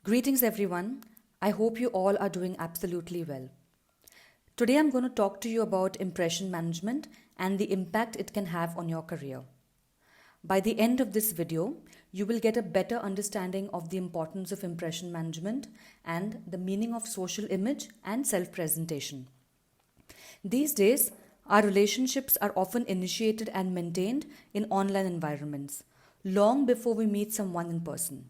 Greetings, everyone. I hope you all are doing absolutely well. Today, I'm going to talk to you about impression management and the impact it can have on your career. By the end of this video, you will get a better understanding of the importance of impression management and the meaning of social image and self presentation. These days, our relationships are often initiated and maintained in online environments, long before we meet someone in person.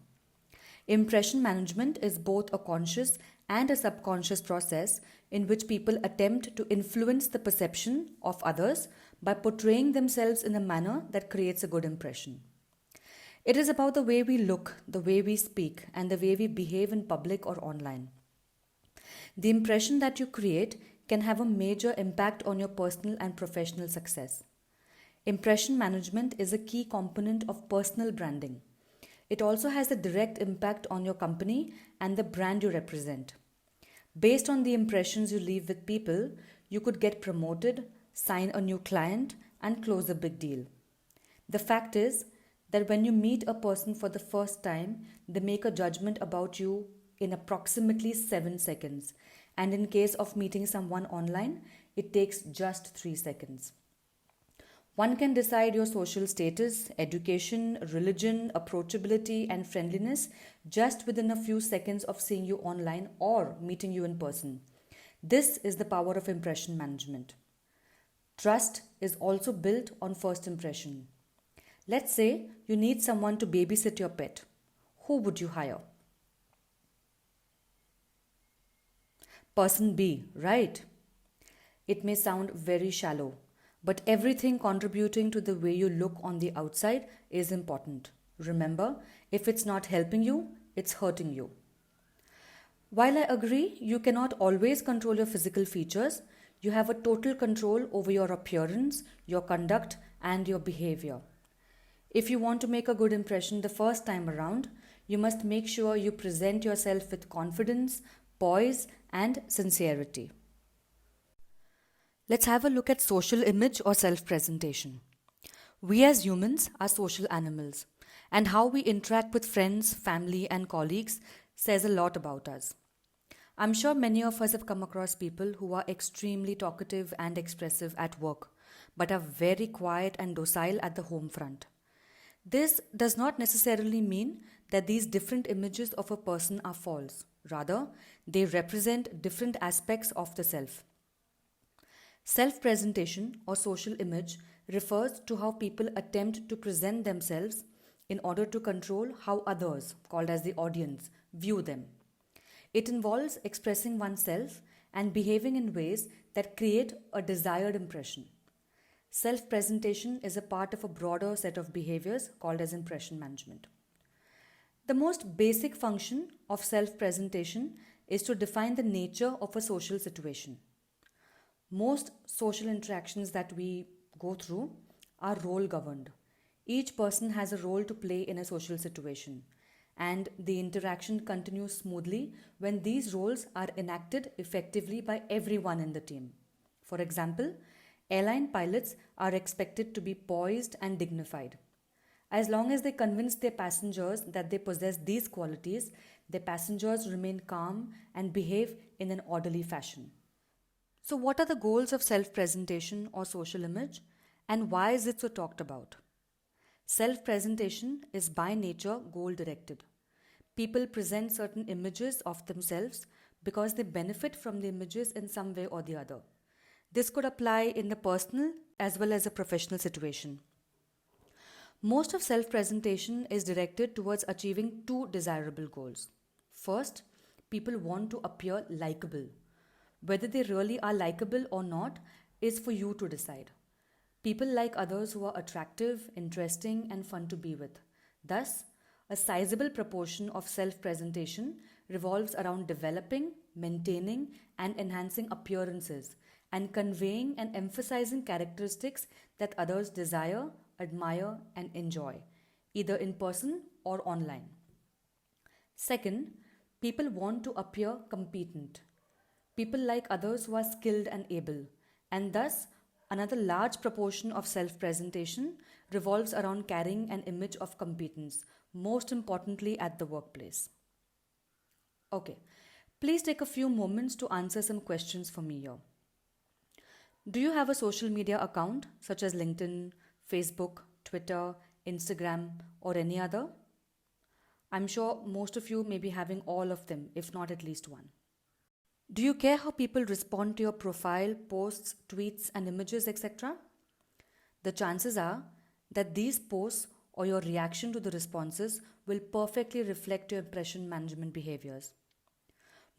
Impression management is both a conscious and a subconscious process in which people attempt to influence the perception of others by portraying themselves in a manner that creates a good impression. It is about the way we look, the way we speak, and the way we behave in public or online. The impression that you create can have a major impact on your personal and professional success. Impression management is a key component of personal branding. It also has a direct impact on your company and the brand you represent. Based on the impressions you leave with people, you could get promoted, sign a new client, and close a big deal. The fact is that when you meet a person for the first time, they make a judgment about you in approximately 7 seconds. And in case of meeting someone online, it takes just 3 seconds. One can decide your social status, education, religion, approachability, and friendliness just within a few seconds of seeing you online or meeting you in person. This is the power of impression management. Trust is also built on first impression. Let's say you need someone to babysit your pet. Who would you hire? Person B, right? It may sound very shallow, but everything contributing to the way you look on the outside is important. Remember, if it's not helping you, it's hurting you. While I agree you cannot always control your physical features, you have a total control over your appearance, your conduct, and your behavior. If you want to make a good impression the first time around, you must make sure you present yourself with confidence, poise, and sincerity. Let's have a look at social image or self presentation. We as humans are social animals, and how we interact with friends, family, and colleagues says a lot about us. I'm sure many of us have come across people who are extremely talkative and expressive at work, but are very quiet and docile at the home front. This does not necessarily mean that these different images of a person are false. Rather, they represent different aspects of the self. Self-presentation or social image refers to how people attempt to present themselves in order to control how others, called as the audience, view them. It involves expressing oneself and behaving in ways that create a desired impression. Self-presentation is a part of a broader set of behaviors called as impression management. The most basic function of self-presentation is to define the nature of a social situation. Most social interactions that we go through are role governed. Each person has a role to play in a social situation, and the interaction continues smoothly when these roles are enacted effectively by everyone in the team. For example, airline pilots are expected to be poised and dignified. As long as they convince their passengers that they possess these qualities, their passengers remain calm and behave in an orderly fashion. So, what are the goals of self presentation or social image, and why is it so talked about? Self presentation is by nature goal directed. People present certain images of themselves because they benefit from the images in some way or the other. This could apply in the personal as well as a professional situation. Most of self presentation is directed towards achieving two desirable goals. First, people want to appear likable. Whether they really are likable or not is for you to decide. People like others who are attractive, interesting, and fun to be with. Thus, a sizable proportion of self presentation revolves around developing, maintaining, and enhancing appearances and conveying and emphasizing characteristics that others desire, admire, and enjoy, either in person or online. Second, people want to appear competent. People like others who are skilled and able, and thus another large proportion of self presentation revolves around carrying an image of competence, most importantly at the workplace. Okay, please take a few moments to answer some questions for me here. Do you have a social media account such as LinkedIn, Facebook, Twitter, Instagram, or any other? I'm sure most of you may be having all of them, if not at least one. Do you care how people respond to your profile, posts, tweets, and images, etc.? The chances are that these posts or your reaction to the responses will perfectly reflect your impression management behaviors.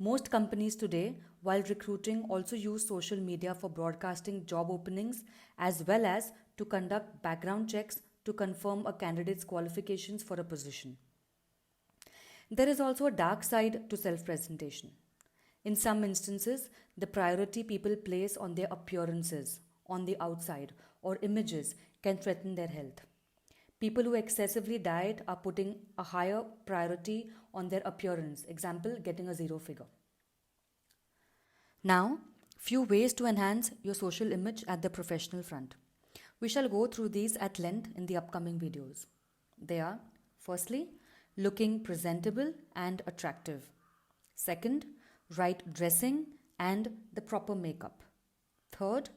Most companies today, while recruiting, also use social media for broadcasting job openings as well as to conduct background checks to confirm a candidate's qualifications for a position. There is also a dark side to self presentation. In some instances, the priority people place on their appearances, on the outside, or images can threaten their health. People who excessively diet are putting a higher priority on their appearance, example, getting a zero figure. Now, few ways to enhance your social image at the professional front. We shall go through these at length in the upcoming videos. They are, firstly, looking presentable and attractive. Second, right dressing and the proper makeup. Third,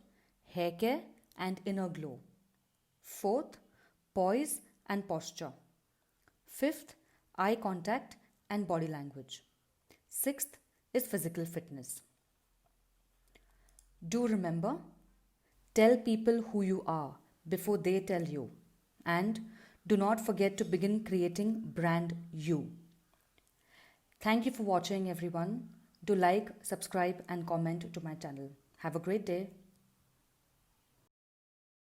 hair care and inner glow. Fourth, poise and posture. Fifth, eye contact and body language. Sixth is physical fitness. Do remember, tell people who you are before they tell you. And do not forget to begin creating brand you. Thank you for watching, everyone. Do like, subscribe, and comment to my channel. Have a great day.